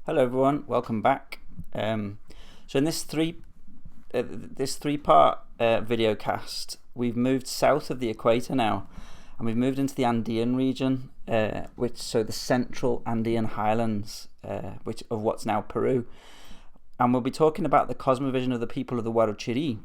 Hello everyone, welcome back. So in this three-part video cast, we've moved south of the equator now, and we've moved into the Andean region, so the central Andean highlands, which of what's now Peru, and we'll be talking about the cosmovision of the people of the Huarochiri,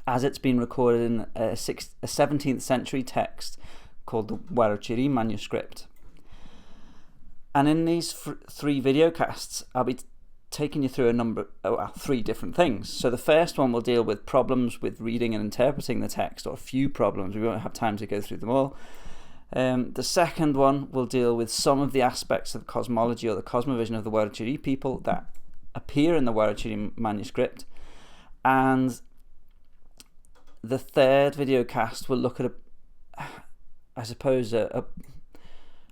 as it's been recorded in a 17th century text called the Huarochirí Manuscript. And in these three video casts, I'll be taking you through three different things. So the first one will deal with problems with reading and interpreting the text, or a few problems. We won't have time to go through them all. The second one will deal with some of the aspects of the cosmology or the cosmovision of the Huarochiri people that appear in the Huarochiri manuscript. And the third video cast will look at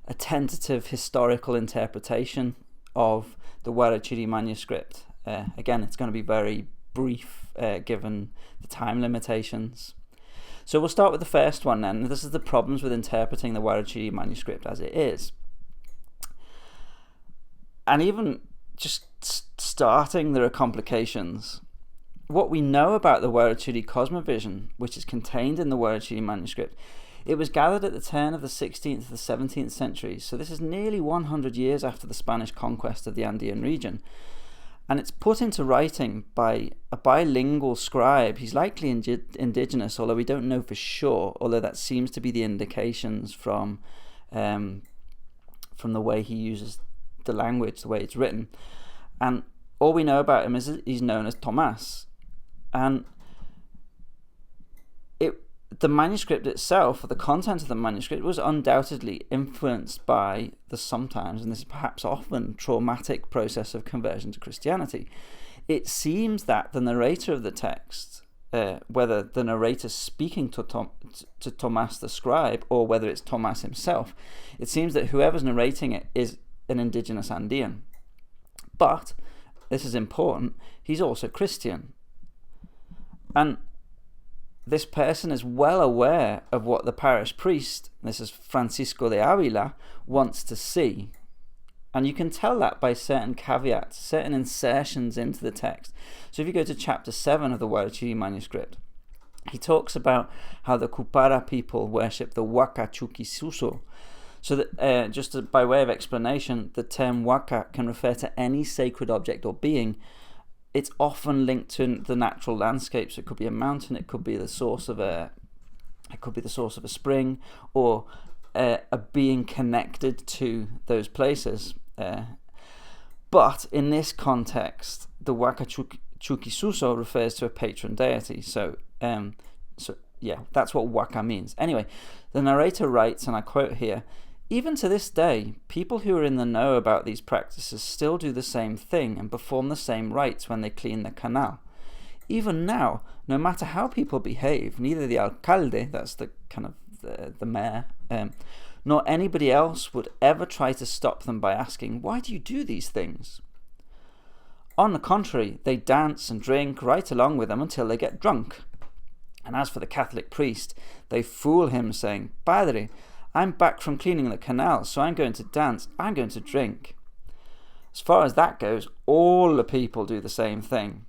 a tentative historical interpretation of the Huarochiri manuscript. Again, it's going to be very brief given the time limitations. So we'll start with the first one then. This is the problems with interpreting the Huarochiri manuscript as it is. And even just starting, there are complications. What we know about the Huarochiri cosmovision, which is contained in the Huarochiri manuscript, it was gathered at the turn of the 16th to the 17th centuries, so this is nearly 100 years after the Spanish conquest of the Andean region. And it's put into writing by a bilingual scribe. He's likely indigenous, although we don't know for sure, although that seems to be the indications from the way he uses the language, the way it's written. And all we know about him is he's known as Tomás. And the manuscript itself, or the content of the manuscript, was undoubtedly influenced by the sometimes, and this is perhaps often, traumatic process of conversion to Christianity. It seems that the narrator of the text, whether the narrator speaking to Tomás the scribe, or whether it's Tomás himself, it seems that whoever's narrating it is an indigenous Andean. But, this is important, he's also Christian. And this person is well aware of what the parish priest, this is Francisco de Ávila, wants to see. And you can tell that by certain caveats, certain insertions into the text. So if you go to chapter 7 of the Huarochiri manuscript, he talks about how the Cupara people worship the Huaca Chuquisuso. So that, by way of explanation, the term Huaca can refer to any sacred object or being. It's often linked to the natural landscapes. It could be a mountain, it could be the source of a spring, or a being connected to those places. But in this context, the Huaca Chuquisuso refers to a patron deity. So that's what Huaca means. Anyway, the narrator writes, and I quote here, "Even to this day, people who are in the know about these practices still do the same thing and perform the same rites when they clean the canal. Even now, no matter how people behave, neither the alcalde," that's the kind of the mayor, nor anybody else would ever try to stop them by asking, "Why do you do these things?" On the contrary, they dance and drink right along with them until they get drunk. And as for the Catholic priest, they fool him saying, "Padre, I'm back from cleaning the canal, so I'm going to dance, I'm going to drink." As far as that goes, all the people do the same thing.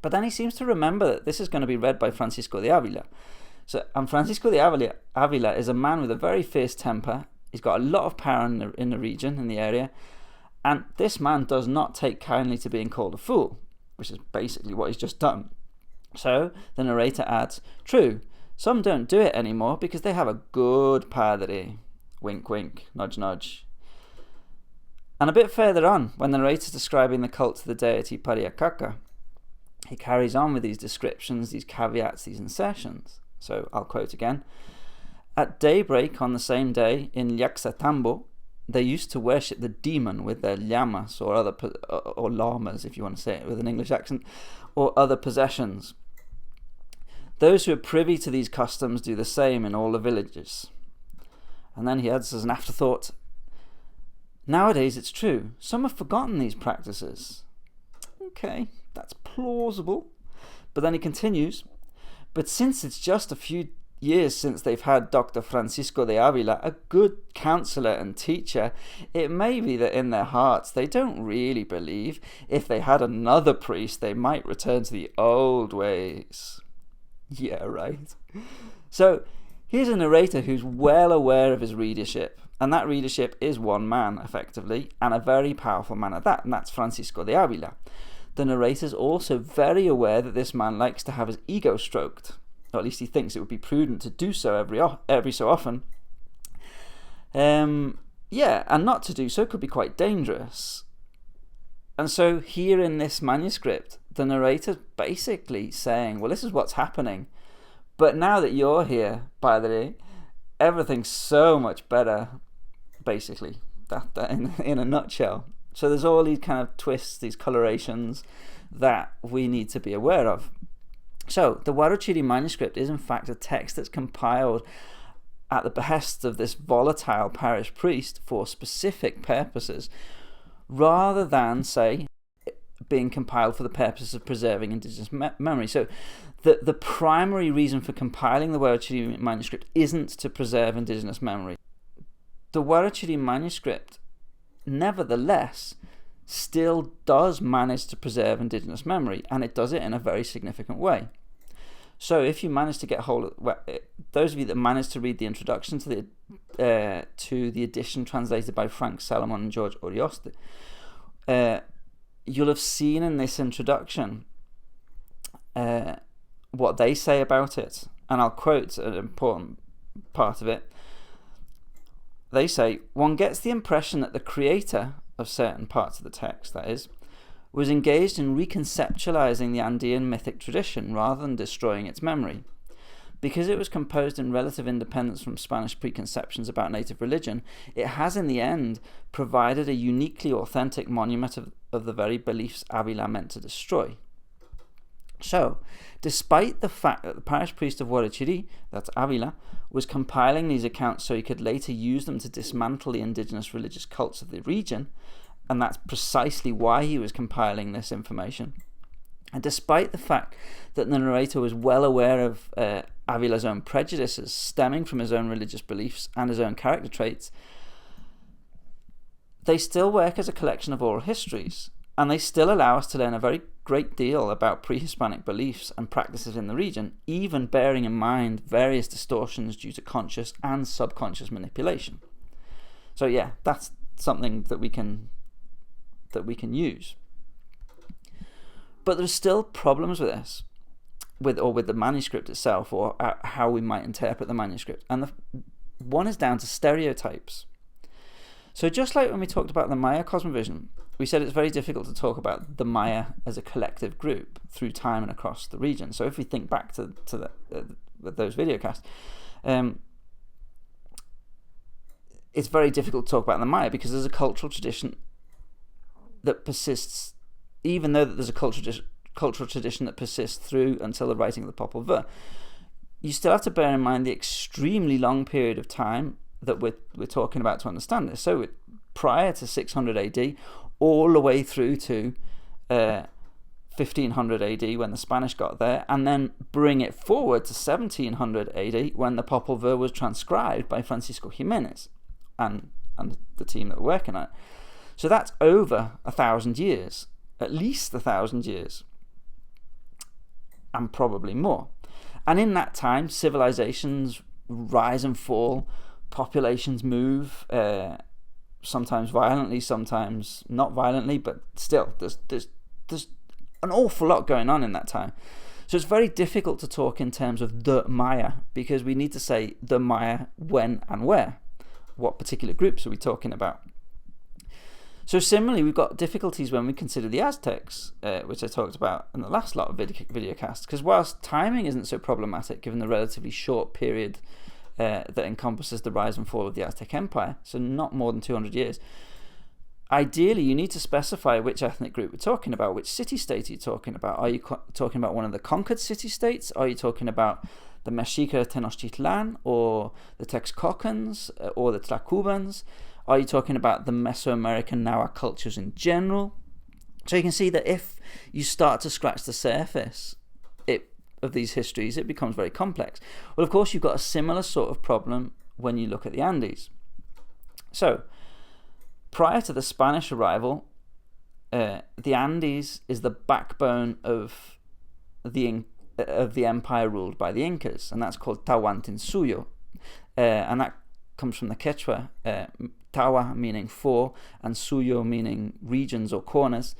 But then he seems to remember that this is going to be read by Francisco de Ávila. And Francisco de Ávila is a man with a very fierce temper. He's got a lot of power in the region, in the area. And this man does not take kindly to being called a fool, which is basically what he's just done. So the narrator adds, "True, some don't do it anymore because they have a good padre." Wink, wink, nudge, nudge. And a bit further on, when the narrator is describing the cult to the deity Pariacaca, he carries on with these descriptions, these caveats, these insertions. So I'll quote again. "At daybreak on the same day in Llaxatambo, they used to worship the demon with their llamas or llamas, if you want to say it with an English accent, or other possessions. Those who are privy to these customs do the same in all the villages." And then he adds as an afterthought, "Nowadays it's true, some have forgotten these practices." Okay, that's plausible. But then he continues, "But since it's just a few years since they've had Dr. Francisco de Avila, a good counselor and teacher, it may be that in their hearts they don't really believe if they had another priest they might return to the old ways. Yeah, right. So here's a narrator who's well aware of his readership, and that readership is one man, effectively, and a very powerful man at that, and that's Francisco de Avila. The narrator's also very aware that this man likes to have his ego stroked, or at least he thinks it would be prudent to do so every so often. And not to do so could be quite dangerous. And so here in this manuscript, the narrator's basically saying, well, this is what's happening, but now that you're here, Padre, everything's so much better, basically, that in a nutshell. So there's all these kind of twists, these colorations that we need to be aware of. So the Huarochirí Manuscript is in fact a text that's compiled at the behest of this volatile parish priest for specific purposes, rather than, say, being compiled for the purposes of preserving Indigenous memory. So the primary reason for compiling the Huarochirí Manuscript isn't to preserve Indigenous memory. The Huarochirí Manuscript, nevertheless, still does manage to preserve Indigenous memory, and it does it in a very significant way. So if you manage to get hold of, those of you that managed to read the introduction to the edition translated by Frank Salomon and George Orioste, you'll have seen in this introduction what they say about it, and I'll quote an important part of it. They say, one gets the impression that the creator of certain parts of the text, that is, was engaged in reconceptualizing the Andean mythic tradition rather than destroying its memory. Because it was composed in relative independence from Spanish preconceptions about native religion, it has in the end provided a uniquely authentic monument of the very beliefs Avila meant to destroy. So, despite the fact that the parish priest of Huarochirí, that's Avila, was compiling these accounts so he could later use them to dismantle the indigenous religious cults of the region, and that's precisely why he was compiling this information, and despite the fact that the narrator was well aware of Avila's own prejudices stemming from his own religious beliefs and his own character traits, they still work as a collection of oral histories, and they still allow us to learn a very great deal about pre-Hispanic beliefs and practices in the region, even bearing in mind various distortions due to conscious and subconscious manipulation. So yeah, that's something that we can use. But there's still problems with this, with the manuscript itself, or how we might interpret the manuscript. And one is down to stereotypes. So just like when we talked about the Maya Cosmovision, we said it's very difficult to talk about the Maya as a collective group through time and across the region. So if we think back to those videocasts, it's very difficult to talk about the Maya because there's a cultural tradition that persists, even though there's a cultural tradition that persists through until the writing of the Popol Vuh. You still have to bear in mind the extremely long period of time that we're talking about to understand this. So prior to 600 AD, all the way through to 1500 AD when the Spanish got there, and then bring it forward to 1700 AD when the Popol Vuh was transcribed by Francisco Jimenez and the team that were working on it. So that's over 1,000 years, at least 1,000 years, and probably more. And in that time, civilizations rise and fall, populations move, sometimes violently, sometimes not violently, but still, there's an awful lot going on in that time. So it's very difficult to talk in terms of the Maya, because we need to say the Maya when and where. What particular groups are we talking about? So similarly, we've got difficulties when we consider the Aztecs, which I talked about in the last lot of videocasts, because whilst timing isn't so problematic given the relatively short period that encompasses the rise and fall of the Aztec Empire, so not more than 200 years, ideally you need to specify which ethnic group we're talking about, which city-state are you talking about. Are you talking about one of the conquered city-states? Are you talking about the Mexica Tenochtitlan, or the Texcocans, or the Tlacubans? Are you talking about the Mesoamerican Nahua cultures in general? So you can see that if you start to scratch the surface, of these histories, it becomes very complex. Well, of course, you've got a similar sort of problem when you look at the Andes. So, prior to the Spanish arrival, the Andes is the backbone of the empire ruled by the Incas, and that's called Tahuantinsuyo, and that comes from the Quechua, Tawa meaning four, and Suyo meaning regions or corners.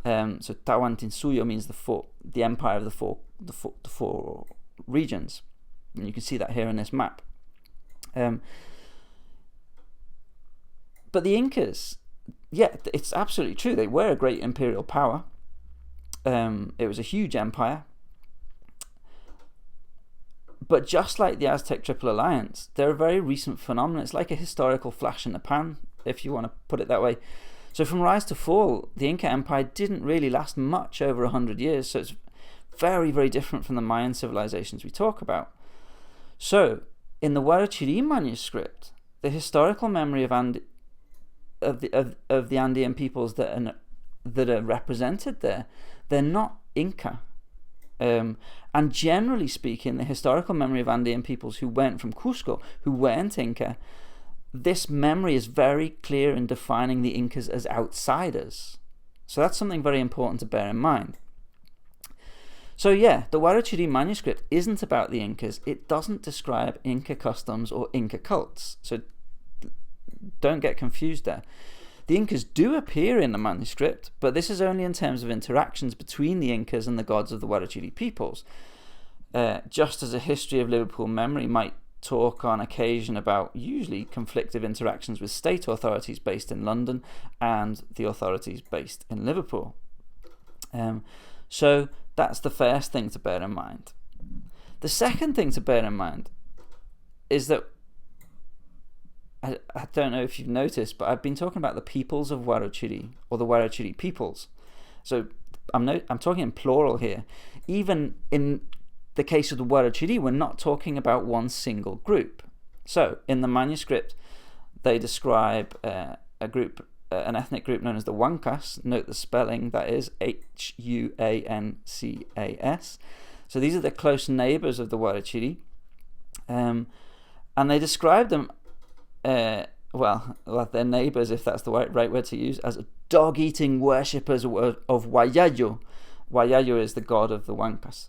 So Tahuantinsuyo means the empire of the four regions, and you can see that here in this map. But the Incas, yeah, it's absolutely true. They were a great imperial power. It was a huge empire. But just like the Aztec Triple Alliance, they're a very recent phenomenon. It's like a historical flash in the pan, if you want to put it that way. So from rise to fall, the Inca Empire didn't really last much over 100 years. So it's very, very different from the Mayan civilizations we talk about. So in the Huarochirí Manuscript, the historical memory of the Andean peoples that are represented there, they're not Inca. And generally speaking, the historical memory of Andean peoples who went from Cusco, who weren't Inca, this memory is very clear in defining the Incas as outsiders. So that's something very important to bear in mind. So yeah, the Huarochirí Manuscript isn't about the Incas. It doesn't describe Inca customs or Inca cults. So don't get confused there. The Incas do appear in the manuscript, but this is only in terms of interactions between the Incas and the gods of the Huarochiri peoples. Just as a history of Liverpool memory might talk on occasion about usually conflictive interactions with state authorities based in London and the authorities based in Liverpool. So that's the first thing to bear in mind. The second thing to bear in mind is that I don't know if you've noticed, but I've been talking about the peoples of Huarochiri, or the Huarochiri peoples. So I'm talking in plural here. Even in the case of the Huarochiri, we're not talking about one single group. So in the manuscript, they describe an ethnic group known as the Huancas. Note the spelling, that is Huancas. So these are the close neighbors of the Huarochiri. And they describe them well, their neighbours, if that's the right word to use, as dog-eating worshippers of Huayayo. Huayayo is the god of the Huancas.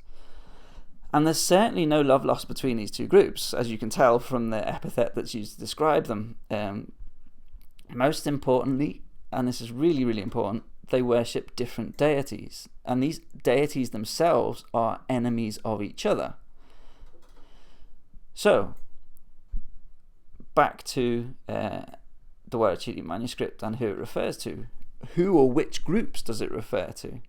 And there's certainly no love lost between these two groups, as you can tell from the epithet that's used to describe them. Most importantly, and this is really, really important, they worship different deities. And these deities themselves are enemies of each other. So, back to the Huarochiri Manuscript and who it refers to. Who or which groups does it refer to?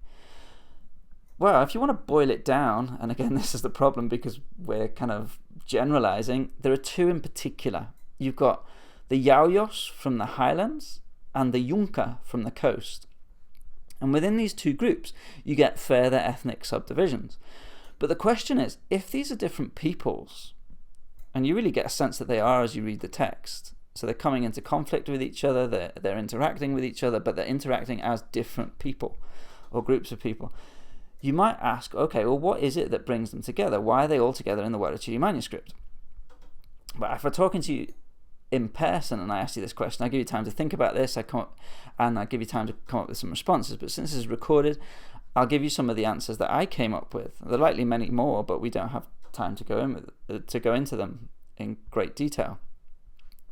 Well, if you want to boil it down, and again this is the problem because we're kind of generalizing, there are two in particular. You've got the Yauyos from the highlands and the Yunca from the coast. And within these two groups, you get further ethnic subdivisions. But the question is, if these are different peoples, and you really get a sense that they are as you read the text. So they're coming into conflict with each other, they're interacting with each other, but they're interacting as different people or groups of people. You might ask, okay, well, what is it that brings them together? Why are they all together in the Huarochiri Manuscript? But if we're talking to you in person and I ask you this question, I give you time to think about this, I give you time to come up with some responses. But since this is recorded, I'll give you some of the answers that I came up with. There are likely many more, but we don't have time to go into them in great detail.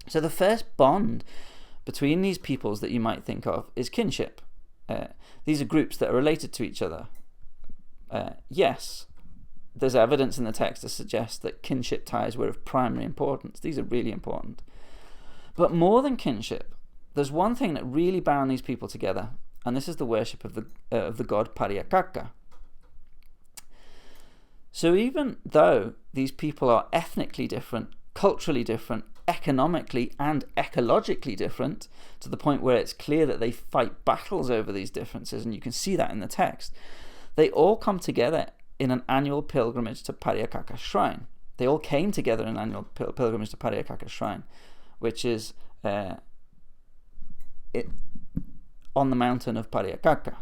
So the first bond between these peoples that you might think of is kinship. These are groups that are related to each other. Yes, there's evidence in the text to suggest that kinship ties were of primary importance. These are really important. But more than kinship, there's one thing that really bound these people together, and this is the worship of the god Pariacaca. So even though these people are ethnically different, culturally different, economically and ecologically different, to the point where it's clear that they fight battles over these differences, and you can see that in the text, they all come together in an annual pilgrimage to Pariacaca's shrine. They all came together in an annual pilgrimage to Pariacaca's shrine, which is on the mountain of Pariacaca.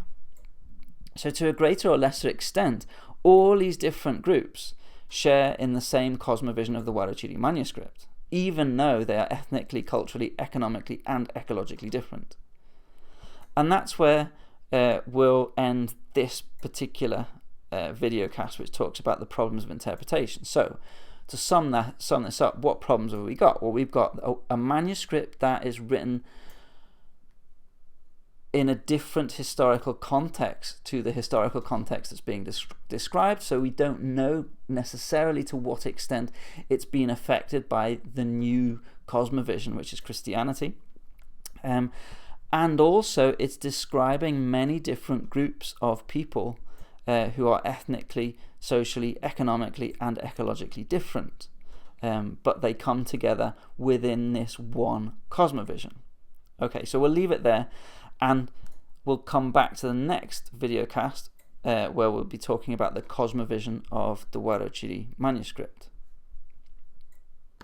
So to a greater or lesser extent, all these different groups share in the same cosmovision of the Huarochirí Manuscript, even though they are ethnically, culturally, economically, and ecologically different. And that's where we'll end this particular video cast, which talks about the problems of interpretation. So, to sum this up, what problems have we got? Well, we've got a manuscript that is written in a different historical context to the historical context that's being described, so we don't know necessarily to what extent it's been affected by the new cosmovision, which is Christianity. And also it's describing many different groups of people who are ethnically, socially, economically, and ecologically different, but they come together within this one cosmovision. Okay, so we'll leave it there, and we'll come back to the next video cast where we'll be talking about the cosmovision of the Huarochirí Manuscript.